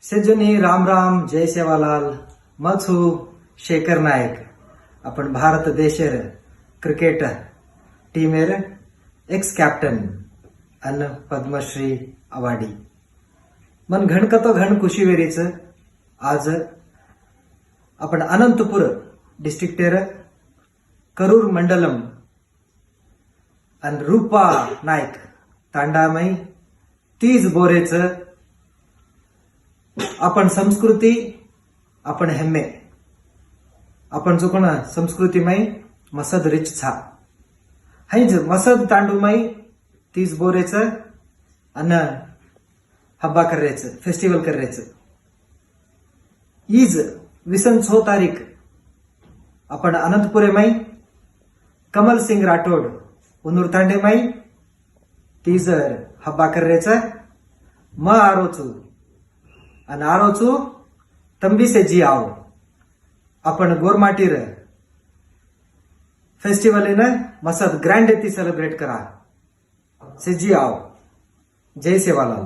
सेजुनी राम राम जय सेवालाल मछु शेखर नायक अपन भारत देशेर क्रिकेट टीमेर x captain अन Padmashri awardee मन घणकतो घण खुशी वेरीच आज आपण अनंतपुर डिस्ट्रिक्टेर करूर मंडलम अन रूपा नायक तांडामई तीज बोरेच आपण संस्कृती आपण हेम्मे आपण जो कोण संस्कृतीमय मसद रिच छा हैज मसद तांडूमय तीज बोरेच अन हब्बा करायचं फेस्टिवल करायचं ईज 26 तारीख आपण अनंतपुरेमय कमल सिंग राठोड उनूर तांडेमय तीज हब्बा करायचं म आरोचू आणि आरोचू तंबी से जी आओ आपण गोरमाटीर फेस्टिवल मसद ग्रँड ती सेलिब्रेट करा से जी आओ जय सेवालाल।